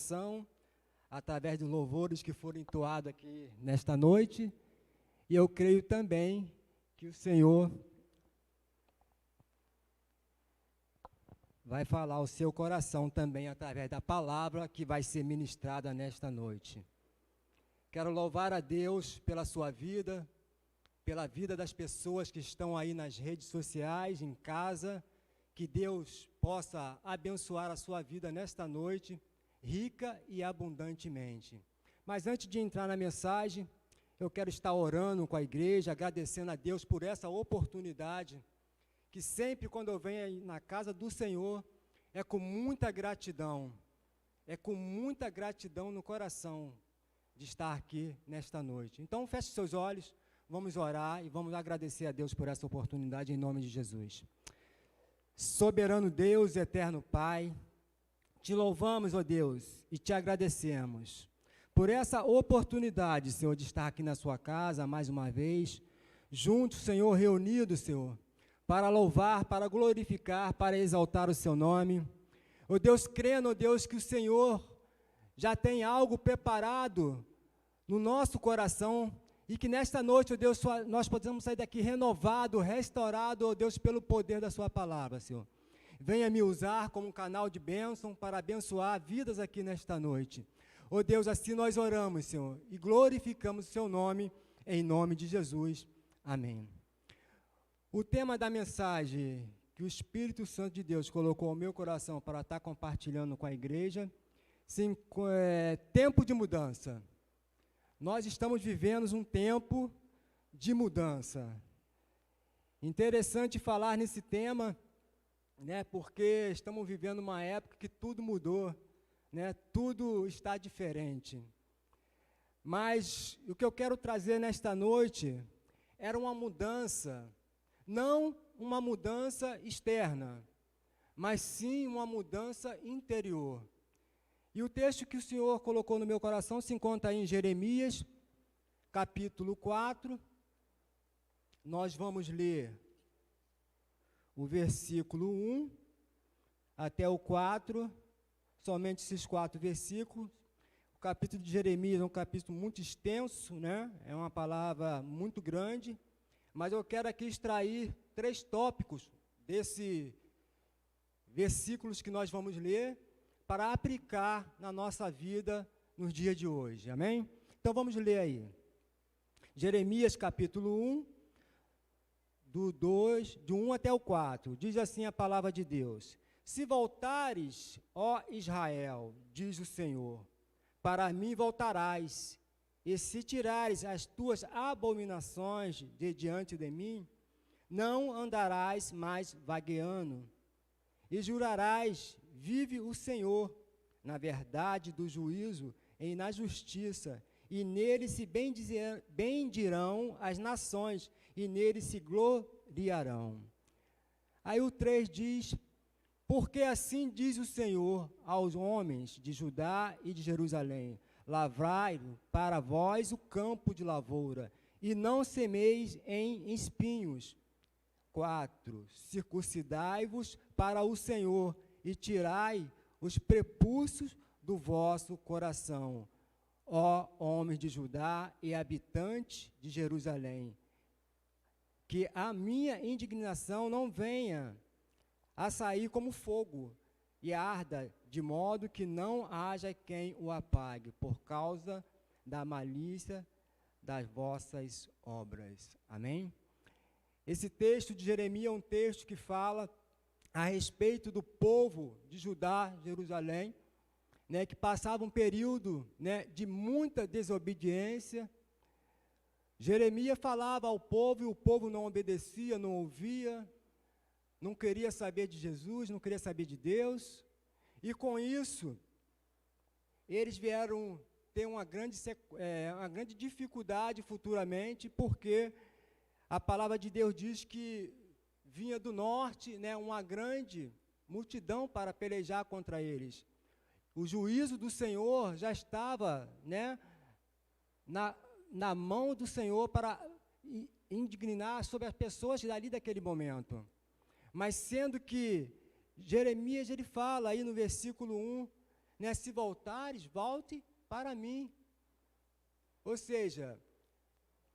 coração, através dos louvores que foram entoados aqui nesta noite, e eu creio também que o Senhor vai falar ao seu coração também, através da palavra que vai ser ministrada nesta noite. Quero louvar a Deus pela sua vida, pela vida das pessoas que estão aí nas redes sociais, em casa, que Deus possa abençoar a sua vida nesta noite, rica e abundantemente. Mas antes de entrar na mensagem, eu quero estar orando com a igreja, agradecendo a Deus por essa oportunidade, que sempre quando eu venho na casa do Senhor, é com muita gratidão no coração de estar aqui nesta noite. Então, feche seus olhos, vamos orar e vamos agradecer a Deus por essa oportunidade em nome de Jesus. Soberano Deus, eterno Pai, te louvamos, ó Deus, e te agradecemos por essa oportunidade, Senhor, de estar aqui na sua casa mais uma vez, juntos, Senhor, reunidos, Senhor, para louvar, para glorificar, para exaltar o seu nome. Ó Deus, crendo, ó Deus, que o Senhor já tem algo preparado no nosso coração e que nesta noite, ó Deus, nós podemos sair daqui renovado, restaurado, ó Deus, pelo poder da sua palavra, Senhor. Venha me usar como um canal de bênção para abençoar vidas aqui nesta noite. Ó Deus, assim nós oramos, Senhor, e glorificamos o seu nome, em nome de Jesus. Amém. O tema da mensagem que o Espírito Santo de Deus colocou ao meu coração para estar compartilhando com a igreja, tempo de mudança. Nós estamos vivendo um tempo de mudança. Interessante falar nesse tema, né, porque estamos vivendo uma época que tudo mudou, né, tudo está diferente. Mas o que eu quero trazer nesta noite era uma mudança, não uma mudança externa, mas sim uma mudança interior. E o texto que o Senhor colocou no meu coração se encontra aí em Jeremias, capítulo 4. Nós vamos ler o versículo 1 até o 4, somente esses 4 versículos. O capítulo de Jeremias é um capítulo muito extenso, né? É uma palavra muito grande, mas eu quero aqui extrair 3 tópicos desses versículos que nós vamos ler para aplicar na nossa vida nos dias de hoje, amém? Então vamos ler aí. Jeremias capítulo 1, do 1 até o 4, diz assim a palavra de Deus: Se voltares, ó Israel, diz o Senhor, para mim voltarás, e se tirares as tuas abominações de diante de mim, não andarás mais vagueando, e jurarás: vive o Senhor, na verdade do juízo e na justiça, e nele se bendirão as nações, e nele se gloriarão. Aí o 3 diz: porque assim diz o Senhor aos homens de Judá e de Jerusalém: lavrai para vós o campo de lavoura, e não semeis em espinhos. 4, circuncidai-vos para o Senhor, e tirai os prepúcios do vosso coração, ó homens de Judá e habitantes de Jerusalém, que a minha indignação não venha a sair como fogo, e arda, de modo que não haja quem o apague, por causa da malícia das vossas obras. Amém? Esse texto de Jeremias é um texto que fala a respeito do povo de Judá, Jerusalém, né, que passava um período, né, de muita desobediência. Jeremias falava ao povo e o povo não obedecia, não ouvia, não queria saber de Jesus, não queria saber de Deus. E com isso, eles vieram ter uma grande dificuldade futuramente, porque a palavra de Deus diz que vinha do norte, né, uma grande multidão para pelejar contra eles. O juízo do Senhor já estava, né, na mão do Senhor para indignar sobre as pessoas dali daquele momento. Mas sendo que Jeremias, ele fala aí no versículo 1, né? Se voltares, volte para mim. Ou seja,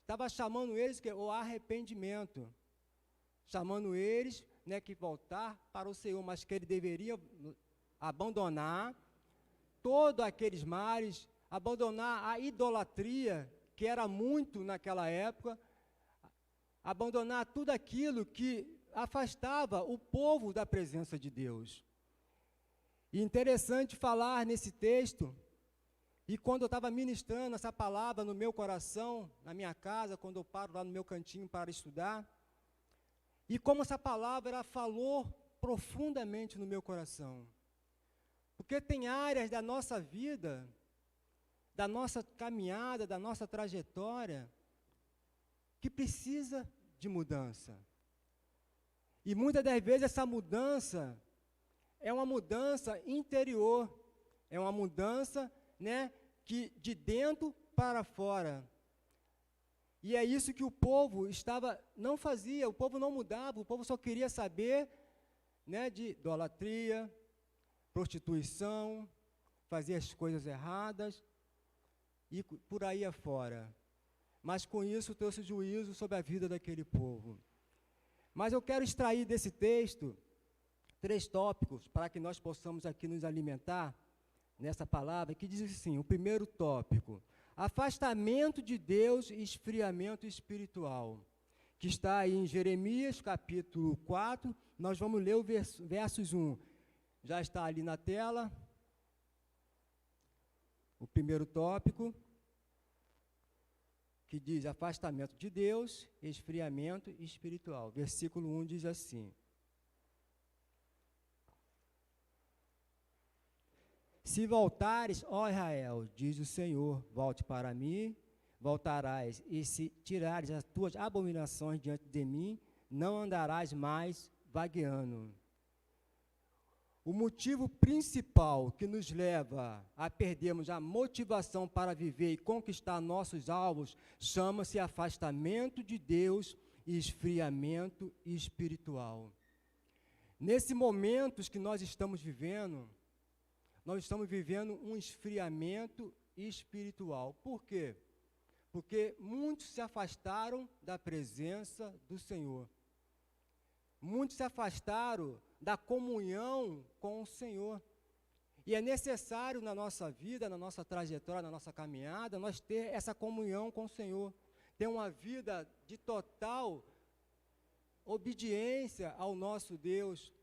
estava chamando eles o arrependimento, chamando eles, né, que voltar para o Senhor, mas que ele deveria abandonar todos aqueles males, abandonar a idolatria, que era muito naquela época, abandonar tudo aquilo que afastava o povo da presença de Deus. E interessante falar nesse texto, e quando eu estava ministrando essa palavra no meu coração, na minha casa, quando eu paro lá no meu cantinho para estudar, e como essa palavra ela falou profundamente no meu coração. Porque tem áreas da nossa vida, da nossa caminhada, da nossa trajetória, que precisa de mudança. E muitas das vezes essa mudança é uma mudança interior, é uma mudança, né, que de dentro para fora. E é isso que o povo não fazia, o povo não mudava, o povo só queria saber, né, de idolatria, prostituição, fazer as coisas erradas e por aí afora. Mas com isso trouxe juízo sobre a vida daquele povo. Mas eu quero extrair desse texto 3 tópicos para que nós possamos aqui nos alimentar nessa palavra, que diz assim: o primeiro tópico, afastamento de Deus e esfriamento espiritual, que está aí em Jeremias, capítulo 4, nós vamos ler o versos 1. Já está ali na tela, o primeiro tópico, que diz afastamento de Deus, esfriamento espiritual. Versículo 1 diz assim: se voltares, ó Israel, diz o Senhor, volte para mim, voltarás, e se tirares as tuas abominações diante de mim, não andarás mais vagueando. O motivo principal que nos leva a perdermos a motivação para viver e conquistar nossos alvos chama-se afastamento de Deus e esfriamento espiritual. Nesse momento que nós estamos vivendo um esfriamento espiritual. Por quê? Porque muitos se afastaram da presença do Senhor. Muitos se afastaram da comunhão com o Senhor. E é necessário na nossa vida, na nossa trajetória, na nossa caminhada, nós ter essa comunhão com o Senhor. Ter uma vida de total obediência ao nosso Deus.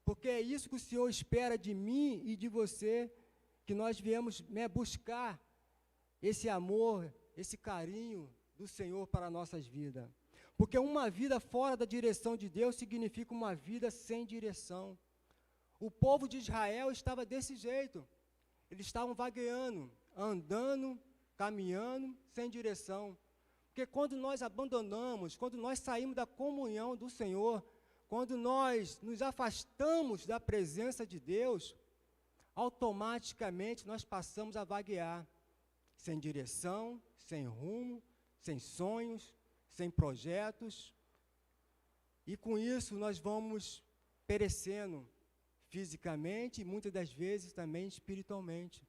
Porque é isso que o Senhor espera de mim e de você, que nós viemos, né, buscar esse amor, esse carinho do Senhor para as nossas vidas. Porque uma vida fora da direção de Deus significa uma vida sem direção. O povo de Israel estava desse jeito. Eles estavam vagueando, andando, caminhando, sem direção. Porque quando nós abandonamos, quando nós saímos da comunhão do Senhor, quando nós nos afastamos da presença de Deus, automaticamente nós passamos a vaguear, sem direção, sem rumo, sem sonhos, sem projetos, e com isso nós vamos perecendo fisicamente e muitas das vezes também espiritualmente.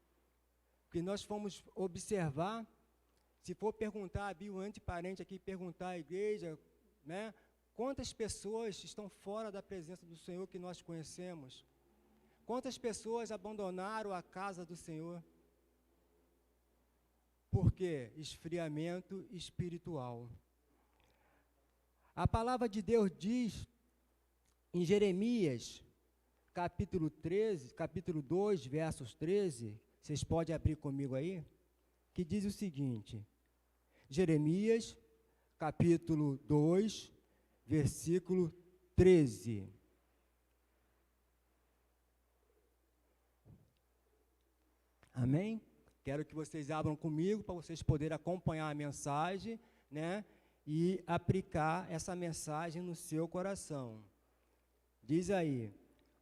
Porque nós fomos observar, se for perguntar, abrir um anteparente aqui, perguntar à igreja, né, quantas pessoas estão fora da presença do Senhor que nós conhecemos? Quantas pessoas abandonaram a casa do Senhor? Por quê? Esfriamento espiritual. A palavra de Deus diz em Jeremias, capítulo 2, versos 13, vocês podem abrir comigo aí, que diz o seguinte, Jeremias, capítulo 2, versículo 13. Amém? Quero que vocês abram comigo para vocês poderem acompanhar a mensagem, né? E aplicar essa mensagem no seu coração. Diz aí,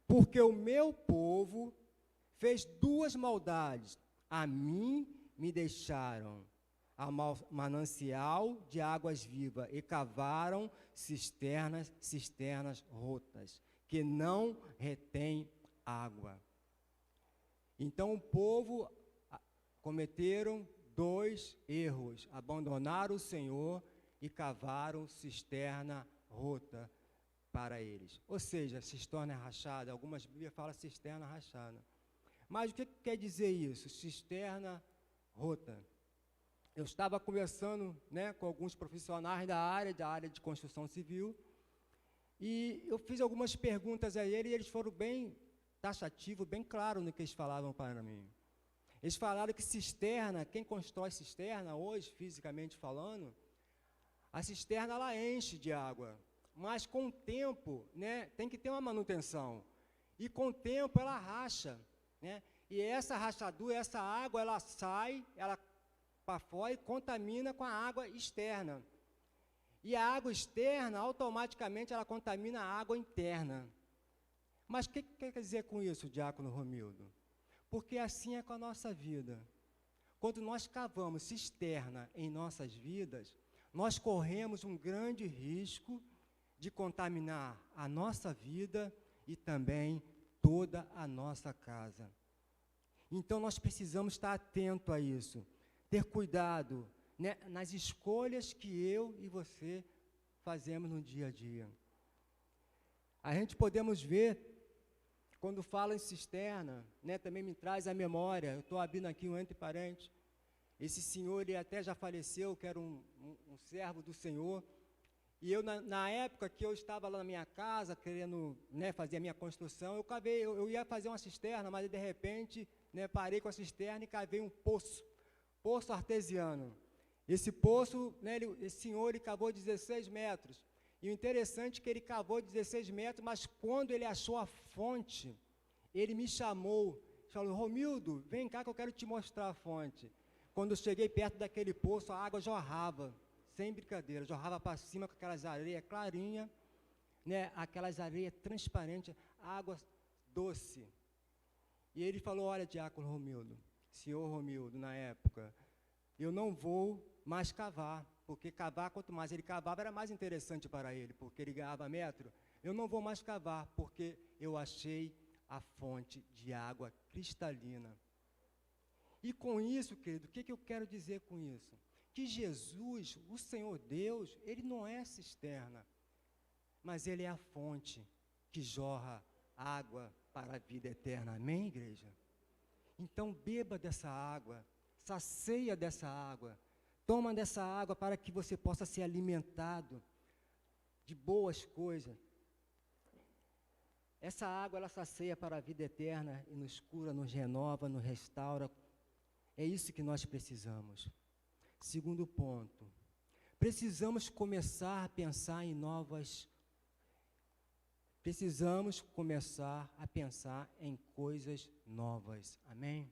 porque o meu povo fez 2 maldades, a mim me deixaram a manancial de águas vivas e cavaram cisternas rotas, que não retêm água. Então o povo cometeram 2 erros: abandonaram o Senhor e cavaram cisterna rota para eles. Ou seja, cisterna rachada. Algumas Bíblias falam cisterna rachada. Mas o que quer dizer isso? Cisterna rota. Eu estava conversando, né, com alguns profissionais da área de construção civil, e eu fiz algumas perguntas a eles, e eles foram bem taxativos, bem claros no que eles falavam para mim. Eles falaram que cisterna, quem constrói cisterna hoje, fisicamente falando, a cisterna ela enche de água, mas com o tempo, né, tem que ter uma manutenção, e com o tempo ela racha, né, e essa rachadura, essa água, ela sai, ela para fora e contamina com a água externa. E a água externa, automaticamente, ela contamina a água interna. Mas o que quer dizer com isso, diácono Romildo? Porque assim é com a nossa vida. Quando nós cavamos cisterna em nossas vidas, nós corremos um grande risco de contaminar a nossa vida e também toda a nossa casa. Então, nós precisamos estar atentos a isso, ter cuidado, né, nas escolhas que eu e você fazemos no dia a dia. A gente podemos ver, quando fala em cisterna, né, também me traz a memória, eu estou abrindo aqui um entre parênteses, esse senhor, ele até já faleceu, que era um servo do Senhor, e eu, na época que eu estava lá na minha casa, querendo, né, fazer a minha construção, eu ia fazer uma cisterna, mas de repente, né, parei com a cisterna e cavei um poço artesiano. Esse poço, né, esse senhor, ele cavou 16 metros. E o interessante é que ele cavou 16 metros, mas quando ele achou a fonte, ele me chamou, falou: Romildo, vem cá que eu quero te mostrar a fonte. Quando eu cheguei perto daquele poço, a água jorrava, sem brincadeira, jorrava para cima com aquelas areias clarinhas, né, aquelas areias transparentes, água doce. E ele falou: olha, diácono Romildo, senhor Romildo, na época, eu não vou mais cavar, porque cavar, quanto mais ele cavava, era mais interessante para ele, porque ele ganhava metro. Eu não vou mais cavar, porque eu achei a fonte de água cristalina. E com isso, querido, o que eu quero dizer com isso? Que Jesus, o Senhor Deus, ele não é cisterna, mas ele é a fonte que jorra água para a vida eterna. Amém, igreja? Então, beba dessa água, sacia dessa água, toma dessa água para que você possa ser alimentado de boas coisas. Essa água, ela sacia para a vida eterna e nos cura, nos renova, nos restaura. É isso que nós precisamos. Segundo ponto, precisamos começar a pensar em coisas novas, amém?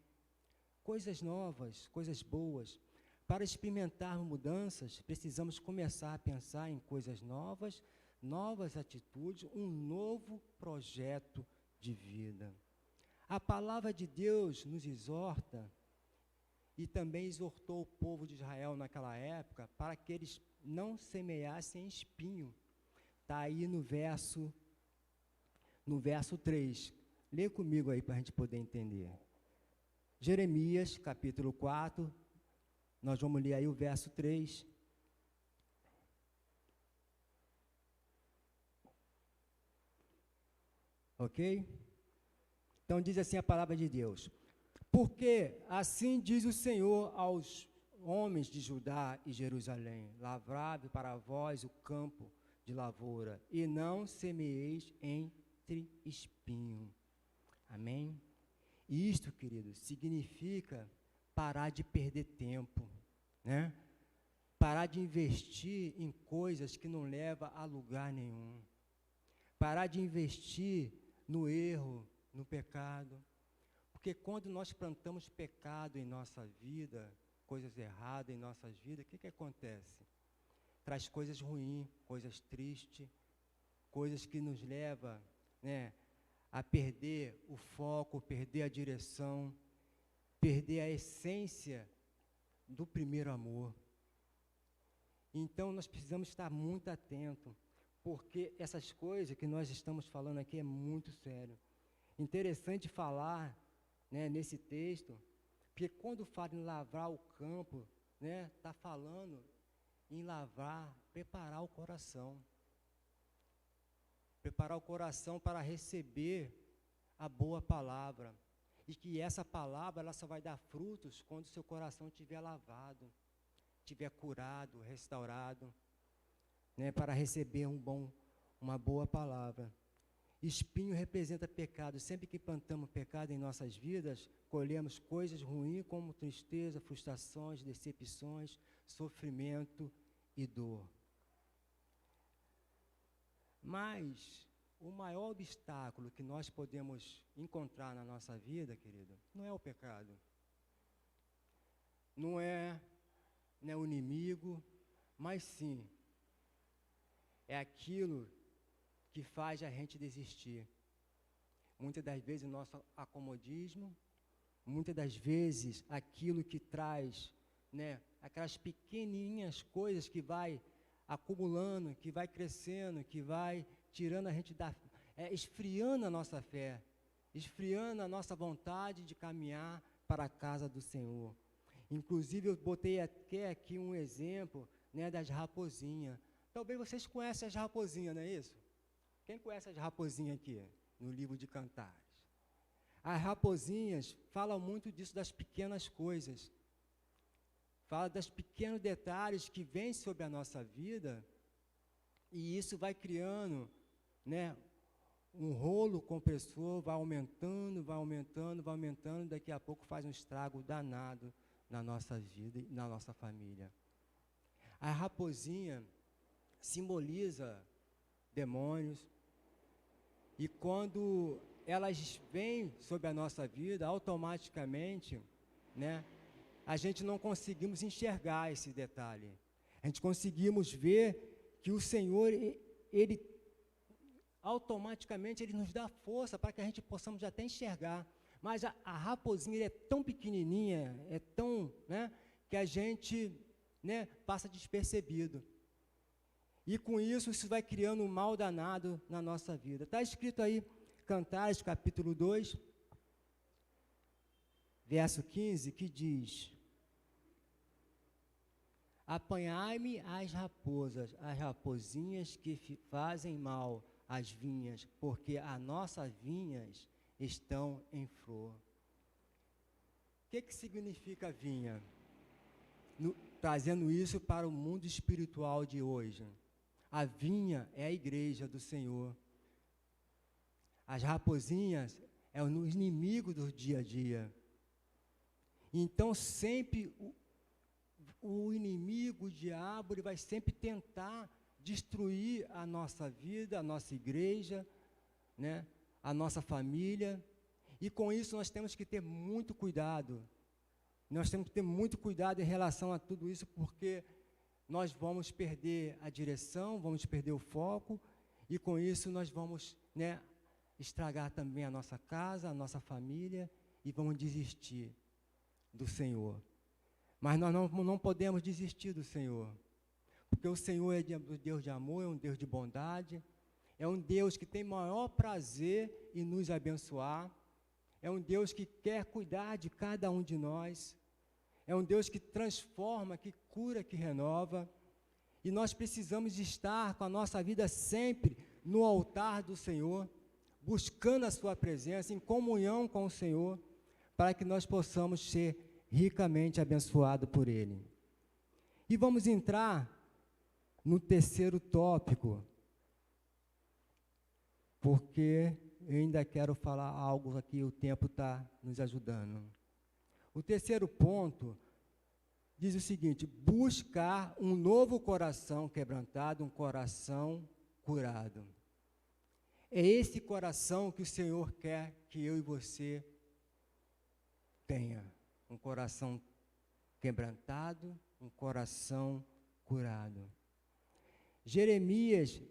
Coisas novas, coisas boas. Para experimentar mudanças, precisamos começar a pensar em coisas novas, novas atitudes, um novo projeto de vida. A palavra de Deus nos exorta, e também exortou o povo de Israel naquela época, para que eles não semeassem espinho. Está aí no verso 3. Lê comigo aí para a gente poder entender. Jeremias, capítulo 4, nós vamos ler aí o verso 3. Ok? Então diz assim a palavra de Deus: porque assim diz o Senhor aos homens de Judá e Jerusalém: lavrai para vós o campo de lavoura, e não semeeis entre espinho. Amém? E isto, querido, significa parar de perder tempo, né? Parar de investir em coisas que não levam a lugar nenhum. Parar de investir no erro, no pecado. Porque quando nós plantamos pecado em nossa vida, coisas erradas em nossas vidas, o que acontece? Traz coisas ruins, coisas tristes, coisas que nos levam, né, a perder o foco, perder a direção, perder a essência do primeiro amor. Então, nós precisamos estar muito atentos, porque essas coisas que nós estamos falando aqui é muito sério. Interessante falar né, nesse texto, porque quando fala em lavrar o campo, né, está falando em lavar, preparar o coração. Preparar o coração para receber a boa palavra. E que essa palavra ela só vai dar frutos quando o seu coração estiver lavado, estiver curado, restaurado, né, para receber uma boa palavra. Espinho representa pecado. Sempre que plantamos pecado em nossas vidas, colhemos coisas ruins como tristeza, frustrações, decepções, sofrimento e dor. Mas o maior obstáculo que nós podemos encontrar na nossa vida, querido, não é o pecado. Não é o inimigo, mas sim é aquilo que faz a gente desistir. Muitas das vezes o nosso acomodismo, muitas das vezes aquilo que traz, né, aquelas pequenininhas coisas que vai acumulando, que vai crescendo, que vai tirando a gente esfriando a nossa fé, esfriando a nossa vontade de caminhar para a casa do Senhor. Inclusive eu botei aqui um exemplo, né, das raposinhas. Talvez vocês conhecem as raposinhas, não é isso? Quem conhece as raposinhas aqui, no livro de Cantares? As raposinhas falam muito disso, das pequenas coisas. Fala dos pequenos detalhes que vêm sobre a nossa vida, e isso vai criando, né, um rolo compressor, vai aumentando, daqui a pouco faz um estrago danado na nossa vida e na nossa família. A raposinha simboliza demônios, e quando elas vêm sobre a nossa vida, automaticamente, né, a gente não conseguimos enxergar esse detalhe. A gente conseguimos ver que o Senhor, Ele automaticamente, Ele nos dá força para que a gente possamos até enxergar. Mas a raposinha é tão pequenininha, é tão, né, que a gente, né, passa despercebido. E com isso vai criando um mal danado na nossa vida. Está escrito aí, Cantares, capítulo 2, verso 15, que diz: apanhai-me as raposas, as raposinhas que fazem mal às vinhas, porque as nossas vinhas estão em flor. O que significa vinha? Trazendo isso para o mundo espiritual de hoje. A vinha é a igreja do Senhor. As raposinhas é o inimigo do dia a dia. Então, sempre o inimigo, o diabo, ele vai sempre tentar destruir a nossa vida, a nossa igreja, né, a nossa família. E com isso nós temos que ter muito cuidado. Nós temos que ter muito cuidado em relação a tudo isso, porque nós vamos perder a direção, vamos perder o foco, e com isso nós vamos, né, estragar também a nossa casa, a nossa família, e vamos desistir do Senhor. Mas nós não podemos desistir do Senhor, porque o Senhor é um Deus de amor, é um Deus de bondade, é um Deus que tem maior prazer em nos abençoar, é um Deus que quer cuidar de cada um de nós, é um Deus que transforma, que cura, que renova, e nós precisamos estar com a nossa vida sempre no altar do Senhor, buscando a sua presença, em comunhão com o Senhor, para que nós possamos ser ricamente abençoados por Ele. E vamos entrar no terceiro tópico, porque eu ainda quero falar algo aqui, o tempo está nos ajudando. O terceiro ponto diz o seguinte: buscar um novo coração quebrantado, um coração curado. É esse coração que o Senhor quer que eu e você tenha. Um coração quebrantado, um coração curado. Jeremias,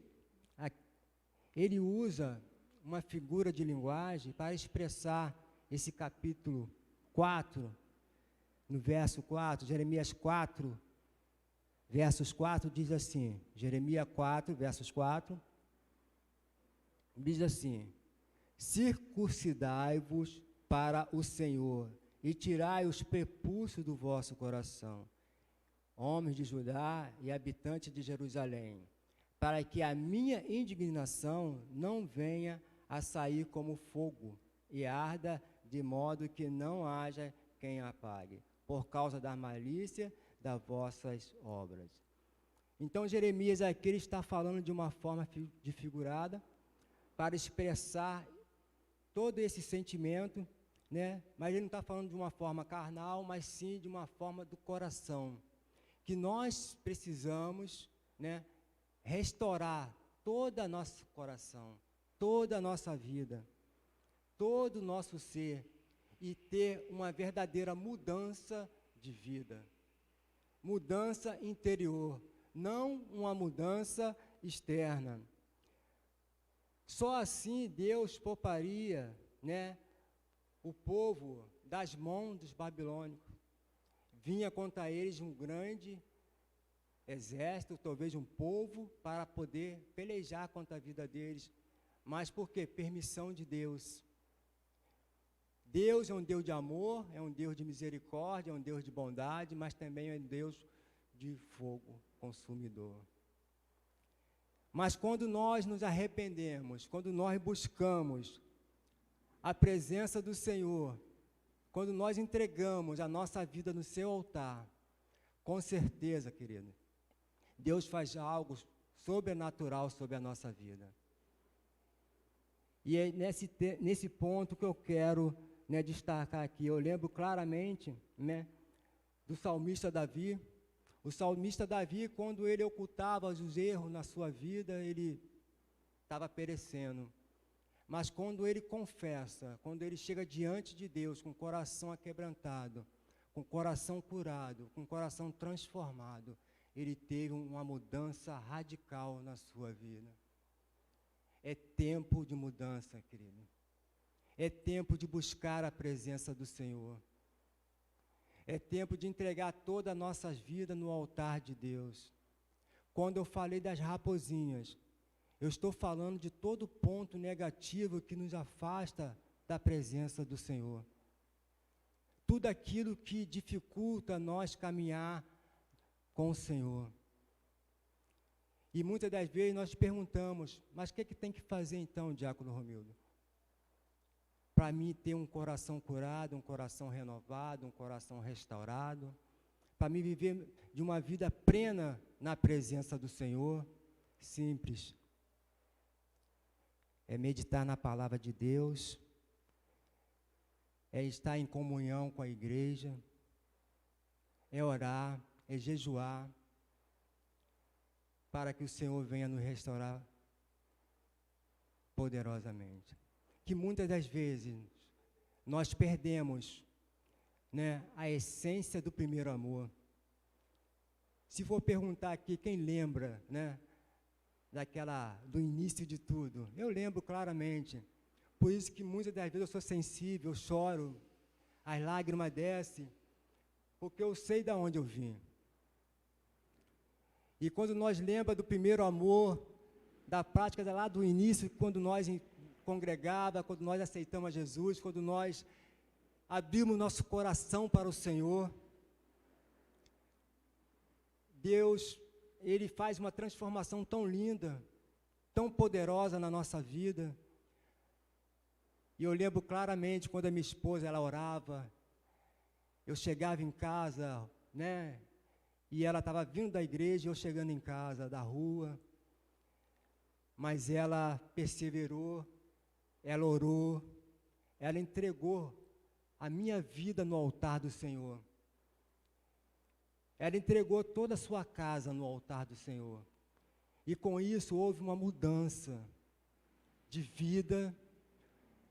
ele usa uma figura de linguagem para expressar esse capítulo 4, no verso 4, Jeremias 4, versos 4, diz assim, Jeremias 4, versos 4, diz assim: circuncidai-vos para o Senhor, e tirai os prepúcios do vosso coração, homens de Judá e habitantes de Jerusalém, para que a minha indignação não venha a sair como fogo, e arda de modo que não haja quem apague, por causa da malícia das vossas obras. Então, Jeremias aqui ele está falando de uma forma figurada, para expressar todo esse sentimento, né? Mas ele não está falando de uma forma carnal, mas sim de uma forma do coração, que nós precisamos, né, restaurar todo o nosso coração, toda a nossa vida, todo o nosso ser, e ter uma verdadeira mudança de vida, mudança interior, não uma mudança externa. Só assim Deus pouparia, né, o povo das mãos dos babilônicos. Vinha contra eles um grande exército, talvez um povo, para poder pelejar contra a vida deles. Mas por quê? Permissão de Deus. Deus é um Deus de amor, é um Deus de misericórdia, é um Deus de bondade, mas também é um Deus de fogo consumidor. Mas quando nós nos arrependemos, quando nós buscamos a presença do Senhor, quando nós entregamos a nossa vida no seu altar, com certeza, querido, Deus faz algo sobrenatural sobre a nossa vida. E é nesse ponto que eu quero, né, destacar aqui. Eu lembro claramente, né, do salmista Davi. O salmista Davi, quando ele ocultava os erros na sua vida, ele estava perecendo. Mas quando ele confessa, quando ele chega diante de Deus com o coração aquebrantado, com o coração curado, com o coração transformado, ele teve uma mudança radical na sua vida. É tempo de mudança, querido. É tempo de buscar a presença do Senhor. É tempo de entregar toda a nossa vida no altar de Deus. Quando eu falei das raposinhas, eu estou falando de todo ponto negativo que nos afasta da presença do Senhor. Tudo aquilo que dificulta nós caminhar com o Senhor. E muitas das vezes nós perguntamos, mas o que tem que fazer então, Diácono Romildo? Para mim ter um coração curado, um coração renovado, um coração restaurado, para mim viver de uma vida plena na presença do Senhor. Simples. É meditar na palavra de Deus, é estar em comunhão com a igreja, é orar, é jejuar, para que o Senhor venha nos restaurar poderosamente. Que muitas das vezes nós perdemos, né, a essência do primeiro amor. Se for perguntar aqui, quem lembra, né, do início de tudo? Eu lembro claramente. Por isso que muitas das vezes eu sou sensível, eu choro, as lágrimas descem, porque eu sei de onde eu vim. E quando nós lembramos do primeiro amor, da prática lá do início, quando nós congregava, quando nós aceitamos a Jesus, quando nós abrimos nosso coração para o Senhor, Deus, Ele faz uma transformação tão linda, tão poderosa na nossa vida. E eu lembro claramente quando a minha esposa, ela orava, eu chegava em casa, né, e ela estava vindo da igreja, eu chegando em casa, da rua, mas ela perseverou, ela orou, ela entregou a minha vida no altar do Senhor. Ela entregou toda a sua casa no altar do Senhor. E com isso houve uma mudança de vida,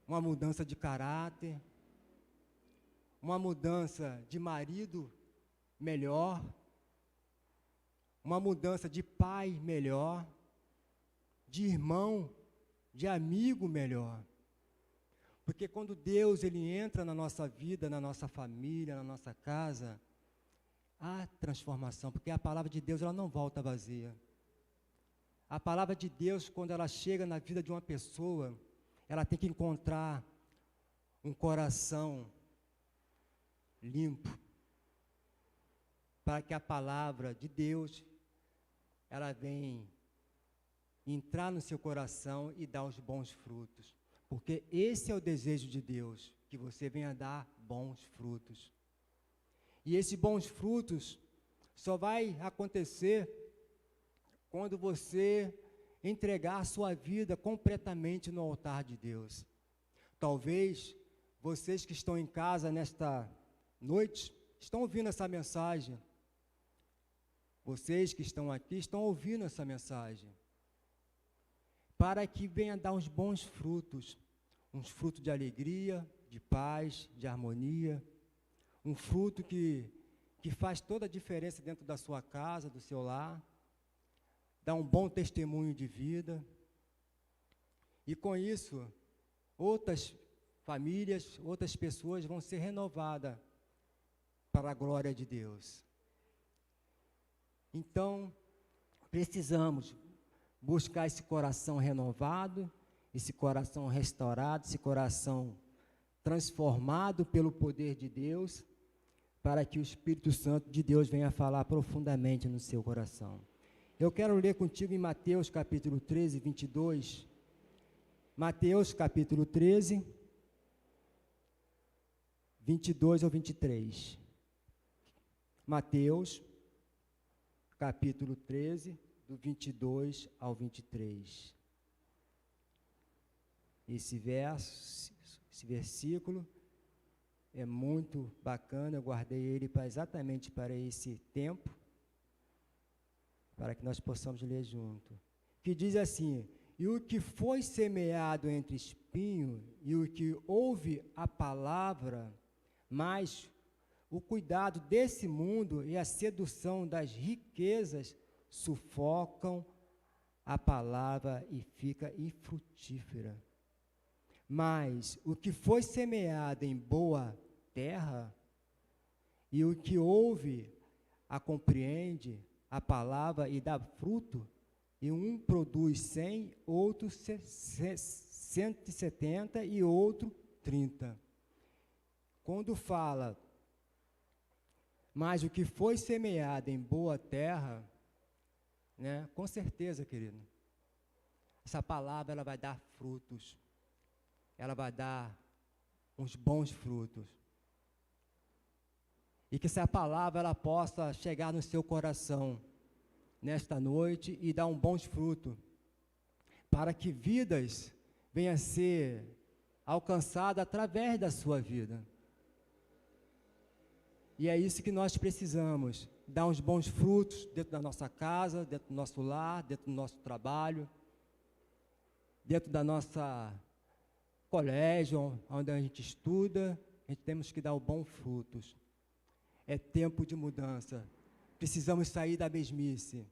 uma mudança de caráter, uma mudança de marido melhor, uma mudança de pai melhor, de irmão, de amigo melhor. Porque quando Deus ele entra na nossa vida, na nossa família, na nossa casa, há transformação, porque a palavra de Deus ela não volta vazia. A palavra de Deus, quando ela chega na vida de uma pessoa, ela tem que encontrar um coração limpo, para que a palavra de Deus, ela venha entrar no seu coração e dar os bons frutos. Porque esse é o desejo de Deus, que você venha dar bons frutos. E esses bons frutos só vai acontecer quando você entregar a sua vida completamente no altar de Deus. Talvez vocês que estão em casa nesta noite, estão ouvindo essa mensagem. Vocês que estão aqui estão ouvindo essa mensagem. Para que venha dar uns bons frutos, uns frutos de alegria, de paz, de harmonia, um fruto que faz toda a diferença dentro da sua casa, do seu lar, dá um bom testemunho de vida, e com isso, outras famílias, outras pessoas vão ser renovadas para a glória de Deus. Então, precisamos buscar esse coração renovado, esse coração restaurado, esse coração transformado pelo poder de Deus, para que o Espírito Santo de Deus venha falar profundamente no seu coração. Eu quero ler contigo em Mateus capítulo 13, 22. Mateus capítulo 13, 22 ao 23. Mateus capítulo 13, do 22 ao 23. Esse versículo é muito bacana, eu guardei ele exatamente para esse tempo, para que nós possamos ler junto. Que diz assim: e o que foi semeado entre espinho, e o que ouve a palavra, mas o cuidado desse mundo e a sedução das riquezas sufocam a palavra e fica infrutífera. Mas o que foi semeado em boa terra, e o que ouve, a compreende a palavra e dá fruto, e um produz 100, outro 170 e outro 30. Quando fala, mas o que foi semeado em boa terra, né, com certeza, querido, essa palavra ela vai dar frutos, ela vai dar uns bons frutos. E que essa palavra ela possa chegar no seu coração nesta noite e dar um bons frutos, para que vidas venham a ser alcançadas através da sua vida. E é isso que nós precisamos, dar uns bons frutos dentro da nossa casa, dentro do nosso lar, dentro do nosso trabalho, dentro da nossa colégio, onde a gente estuda, a gente temos que dar os bons frutos. É tempo de mudança. Precisamos sair da mesmice.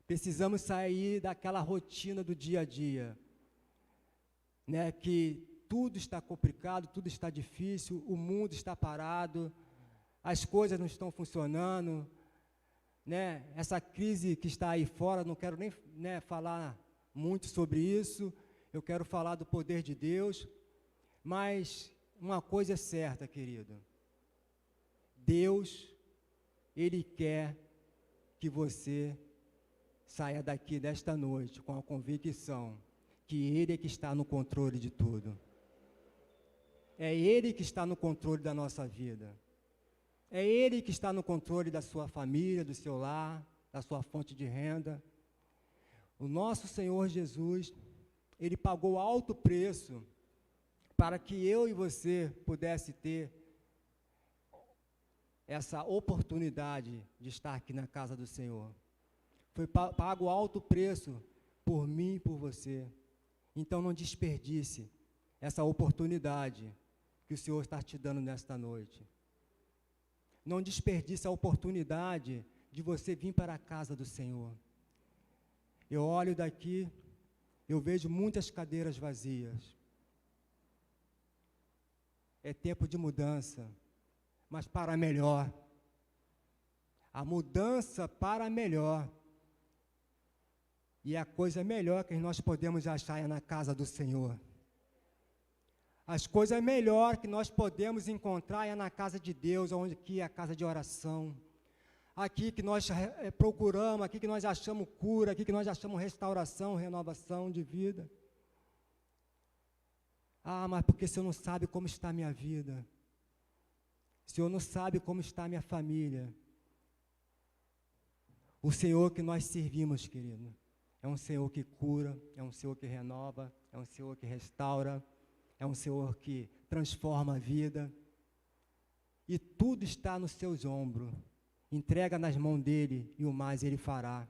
Precisamos sair daquela rotina do dia a dia, né, que tudo está complicado, tudo está difícil, o mundo está parado, as coisas não estão funcionando, né, essa crise que está aí fora, não quero nem, né, falar muito sobre isso, eu quero falar do poder de Deus, mas uma coisa é certa, querido, Deus, Ele quer que você saia daqui desta noite com a convicção que Ele é que está no controle de tudo. É Ele que está no controle da nossa vida. É Ele que está no controle da sua família, do seu lar, da sua fonte de renda. O nosso Senhor Jesus, Ele pagou alto preço para que eu e você pudesse ter essa oportunidade de estar aqui na casa do Senhor. Foi pago alto preço por mim e por você. Então não desperdice essa oportunidade que o Senhor está te dando nesta noite. Não desperdice a oportunidade de você vir para a casa do Senhor. Eu olho daqui, eu vejo muitas cadeiras vazias. É tempo de mudança, mas para melhor. A mudança para melhor. E a coisa melhor que nós podemos achar é na casa do Senhor. As coisas melhores que nós podemos encontrar é na casa de Deus, onde aqui é a casa de oração. Aqui que nós procuramos, aqui que nós achamos cura, aqui que nós achamos restauração, renovação de vida. Ah, mas porque o Senhor não sabe como está a minha vida. O Senhor não sabe como está a minha família. O Senhor que nós servimos, querido, é um Senhor que cura, é um Senhor que renova, é um Senhor que restaura, é um Senhor que transforma a vida. E tudo está nos seus ombros. Entrega nas mãos dele e o mais ele fará.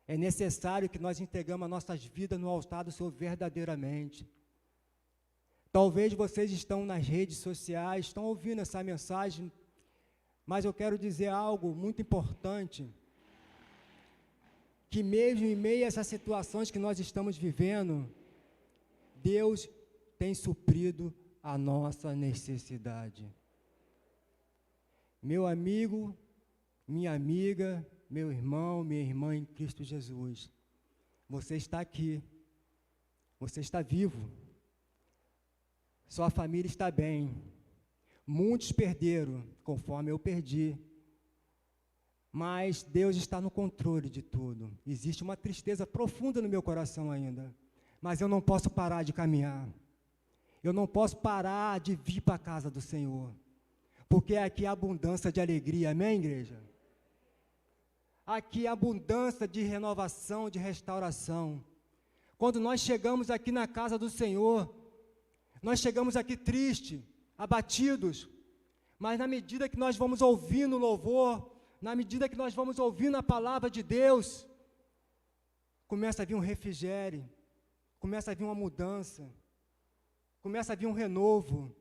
É necessário que nós entregamos as nossas vidas no altar do Senhor verdadeiramente. Talvez vocês estão nas redes sociais, estão ouvindo essa mensagem, mas eu quero dizer algo muito importante, que mesmo em meio a essas situações que nós estamos vivendo, Deus tem suprido a nossa necessidade. Meu amigo, minha amiga, meu irmão, minha irmã em Cristo Jesus, você está aqui, você está vivo, sua família está bem. Muitos perderam, conforme eu perdi, mas Deus está no controle de tudo. Existe uma tristeza profunda no meu coração ainda, mas eu não posso parar de caminhar, eu não posso parar de vir para a casa do Senhor, porque aqui há abundância de alegria, amém, igreja? Aqui há abundância de renovação, de restauração. Quando nós chegamos aqui na casa do Senhor, nós chegamos aqui tristes, abatidos, mas na medida que nós vamos ouvindo o louvor, na medida que nós vamos ouvindo a palavra de Deus, começa a vir um refrigério, começa a vir uma mudança, começa a vir um renovo.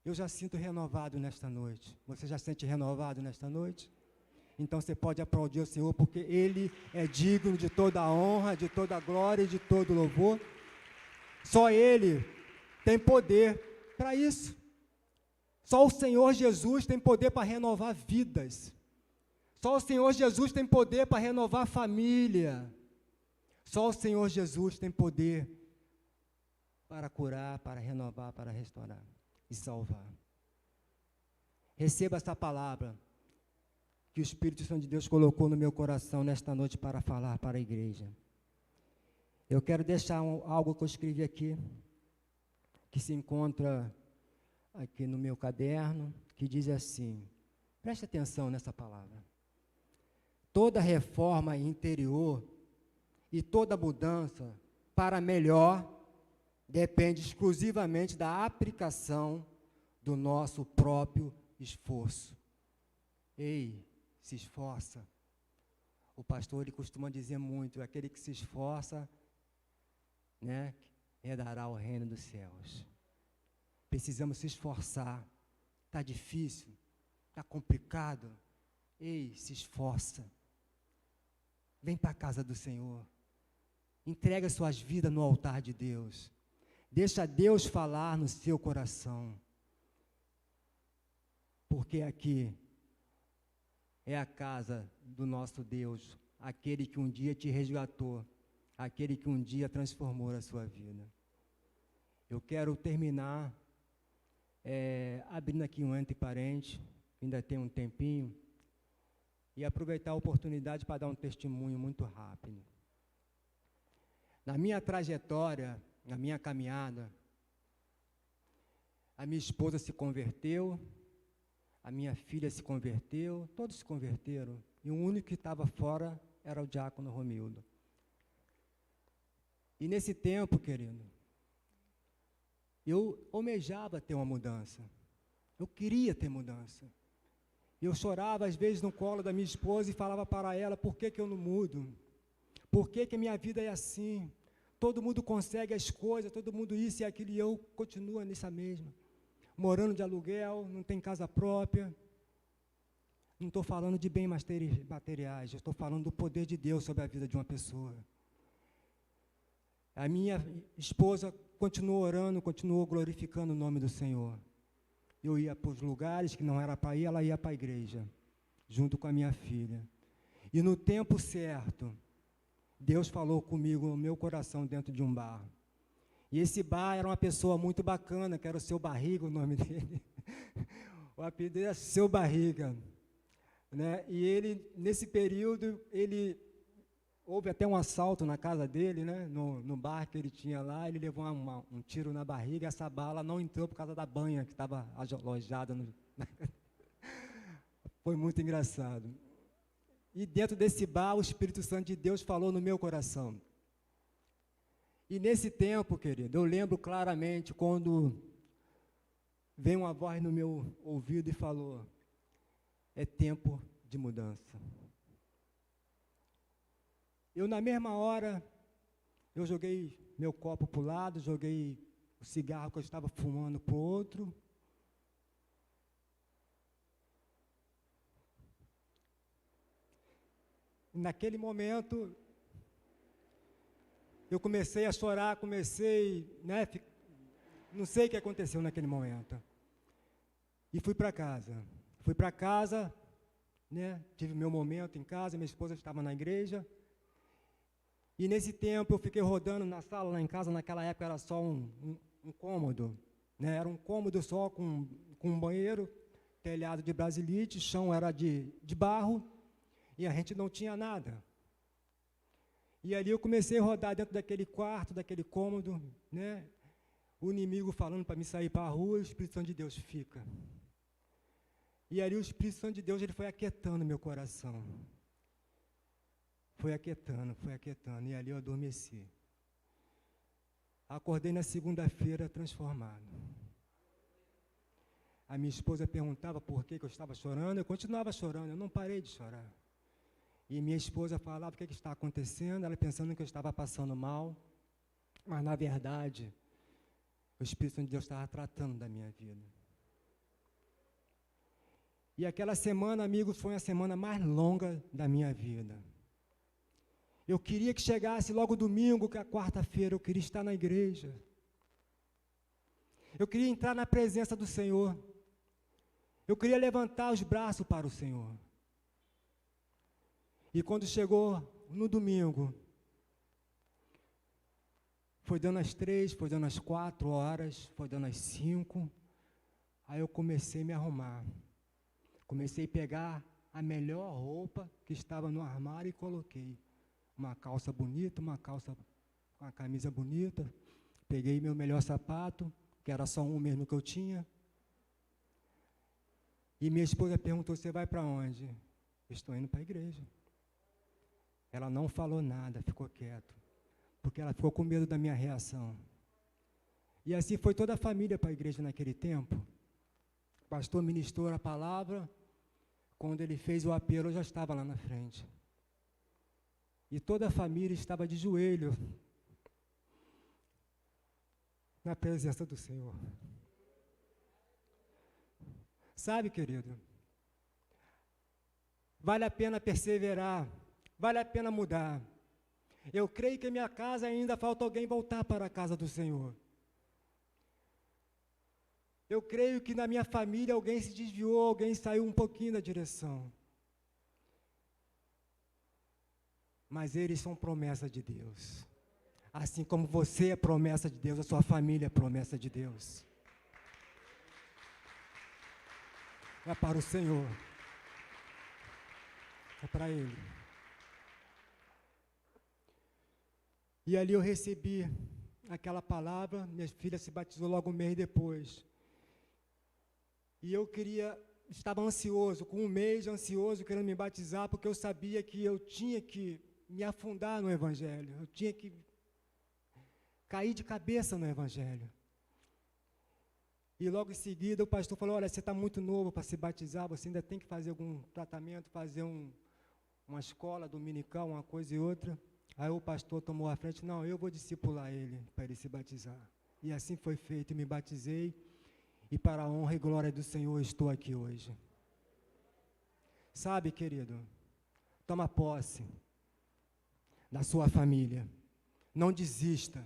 Eu já sinto renovado nesta noite. Você já sente renovado nesta noite? Então você pode aplaudir o Senhor, porque Ele é digno de toda a honra, de toda a glória e de todo o louvor. Só Ele tem poder para isso. Só o Senhor Jesus tem poder para renovar vidas. Só o Senhor Jesus tem poder para renovar família. Só o Senhor Jesus tem poder para curar, para renovar, para restaurar e salvar. Receba essa palavra que o Espírito Santo de Deus colocou no meu coração nesta noite para falar para a igreja. Eu quero deixar algo que eu escrevi aqui, que se encontra aqui no meu caderno, que diz assim, preste atenção nessa palavra. Toda reforma interior e toda mudança para melhor depende exclusivamente da aplicação do nosso próprio esforço. Ei, se esforça. O pastor ele costuma dizer muito, aquele que se esforça, né, herdará o reino dos céus. Precisamos se esforçar. Está difícil, está complicado. Ei, se esforça. Vem para a casa do Senhor. Entrega suas vidas no altar de Deus. Deixa Deus falar no seu coração. Porque aqui é a casa do nosso Deus, aquele que um dia te resgatou, aquele que um dia transformou a sua vida. Eu quero terminar abrindo aqui um entre parênteses, ainda tem um tempinho, e aproveitar a oportunidade para dar um testemunho muito rápido. Na minha trajetória, na minha caminhada, a minha esposa se converteu, a minha filha se converteu, todos se converteram, e o único que estava fora era o diácono Romildo. E nesse tempo, querido, eu almejava ter uma mudança, eu queria ter mudança. Eu chorava às vezes no colo da minha esposa e falava para ela, por que que eu não mudo? Por que que a minha vida é assim? Todo mundo consegue as coisas, todo mundo isso e aquilo, e eu continuo nessa mesma. Morando de aluguel, não tem casa própria. Não estou falando de bens materiais, eu estou falando do poder de Deus sobre a vida de uma pessoa. A minha esposa continuou orando, continuou glorificando o nome do Senhor. Eu ia para os lugares que não era para ir, ela ia para a igreja, junto com a minha filha. E no tempo certo, Deus falou comigo no meu coração dentro de um bar. E esse bar era uma pessoa muito bacana, que era o Seu Barriga, o nome dele. O apelido dele era Seu Barriga. Né? E ele, nesse período, houve até um assalto na casa dele, né? no bar que ele tinha lá, ele levou um tiro na barriga, essa bala não entrou por causa da banha que estava alojada. Foi muito engraçado. E dentro desse bar, o Espírito Santo de Deus falou no meu coração. E nesse tempo, querido, eu lembro claramente quando veio uma voz no meu ouvido e falou: é tempo de mudança. Eu, na mesma hora, eu joguei meu copo para o lado, joguei o cigarro que eu estava fumando para o outro. Naquele momento, eu comecei a chorar, né, não sei o que aconteceu naquele momento. E fui para casa. Fui para casa, né, tive meu momento em casa, minha esposa estava na igreja. E nesse tempo eu fiquei rodando na sala, lá em casa, naquela época era só um cômodo. Né, era um cômodo só com um banheiro, telhado de brasilite, chão era de barro, e a gente não tinha nada. E ali eu comecei a rodar dentro daquele quarto, daquele cômodo, né? O inimigo falando para me sair para a rua, e o Espírito Santo de Deus fica. E ali o Espírito Santo de Deus, ele foi aquietando meu coração. Foi aquietando, e ali eu adormeci. Acordei na segunda-feira transformado. A minha esposa perguntava por que eu estava chorando, eu continuava chorando, eu não parei de chorar. E minha esposa falava o que está acontecendo, ela pensando que eu estava passando mal, mas, na verdade, o Espírito Santo de Deus estava tratando da minha vida. E aquela semana, amigos, foi a semana mais longa da minha vida. Eu queria que chegasse logo domingo, que é a quarta-feira, eu queria estar na igreja. Eu queria entrar na presença do Senhor. Eu queria levantar os braços para o Senhor. E quando chegou no domingo, foi dando as 3, foi dando as 4 horas, foi dando as 5, aí eu comecei a me arrumar. Comecei a pegar a melhor roupa que estava no armário e coloquei. Uma calça bonita, uma camisa bonita, peguei meu melhor sapato, que era só um mesmo que eu tinha. E minha esposa perguntou: você vai para onde? Eu estou indo para a igreja. Ela não falou nada, ficou quieta, porque ela ficou com medo da minha reação. E assim foi toda a família para a igreja naquele tempo. O pastor ministrou a palavra, quando ele fez o apelo, eu já estava lá na frente. E toda a família estava de joelho, na presença do Senhor. Sabe, querido, vale a pena perseverar, vale a pena mudar. Eu creio que em minha casa ainda falta alguém voltar para a casa do Senhor. Eu creio que na minha família alguém se desviou, alguém saiu um pouquinho da direção. Mas eles são promessa de Deus. Assim como você é promessa de Deus, a sua família é promessa de Deus. É para o Senhor. É para Ele. E ali eu recebi aquela palavra, minha filha se batizou logo um mês depois. E eu estava ansioso, com um mês ansioso, querendo me batizar, porque eu sabia que eu tinha que me afundar no Evangelho, eu tinha que cair de cabeça no Evangelho. E logo em seguida o pastor falou: olha, você está muito novo para se batizar, você ainda tem que fazer algum tratamento, fazer uma escola dominical, uma coisa e outra. Aí o pastor tomou a frente: não, eu vou discipular ele, para ele se batizar. E assim foi feito, eu me batizei, e para a honra e glória do Senhor estou aqui hoje. Sabe, querido, toma posse da sua família, não desista.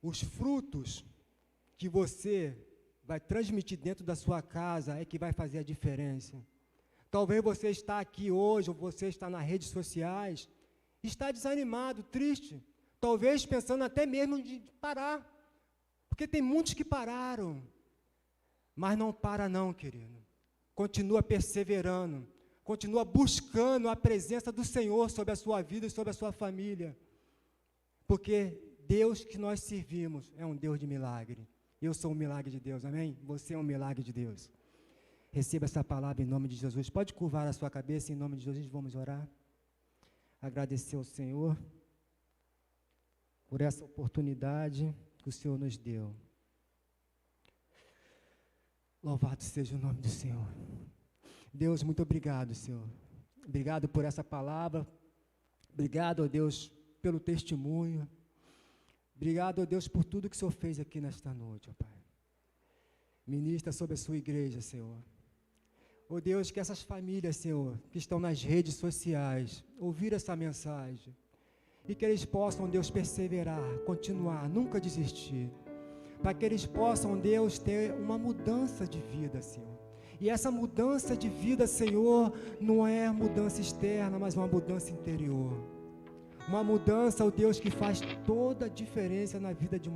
Os frutos que você vai transmitir dentro da sua casa é que vai fazer a diferença. Talvez você está aqui hoje, ou você está nas redes sociais, está desanimado, triste, talvez pensando até mesmo de parar, porque tem muitos que pararam, mas não para não, querido. Continua perseverando, continua buscando a presença do Senhor sobre a sua vida e sobre a sua família, porque Deus que nós servimos é um Deus de milagre. Eu sou um milagre de Deus, amém? Você é um milagre de Deus. Receba essa palavra em nome de Jesus. Pode curvar a sua cabeça em nome de Jesus, vamos orar. Agradecer ao Senhor por essa oportunidade que o Senhor nos deu. Louvado seja o nome do Senhor. Deus, muito obrigado, Senhor. Obrigado por essa palavra. Obrigado, ó Deus, pelo testemunho. Obrigado, ó Deus, por tudo que o Senhor fez aqui nesta noite, ó Pai. Ministra sobre a sua igreja, Senhor. Ó Deus, que essas famílias, Senhor, que estão nas redes sociais, ouvir essa mensagem, e que eles possam, Deus, perseverar, continuar, nunca desistir, para que eles possam, Deus, ter uma mudança de vida, Senhor. E essa mudança de vida, Senhor, não é mudança externa, mas uma mudança interior. Uma mudança, ó Deus, que faz toda a diferença na vida de uma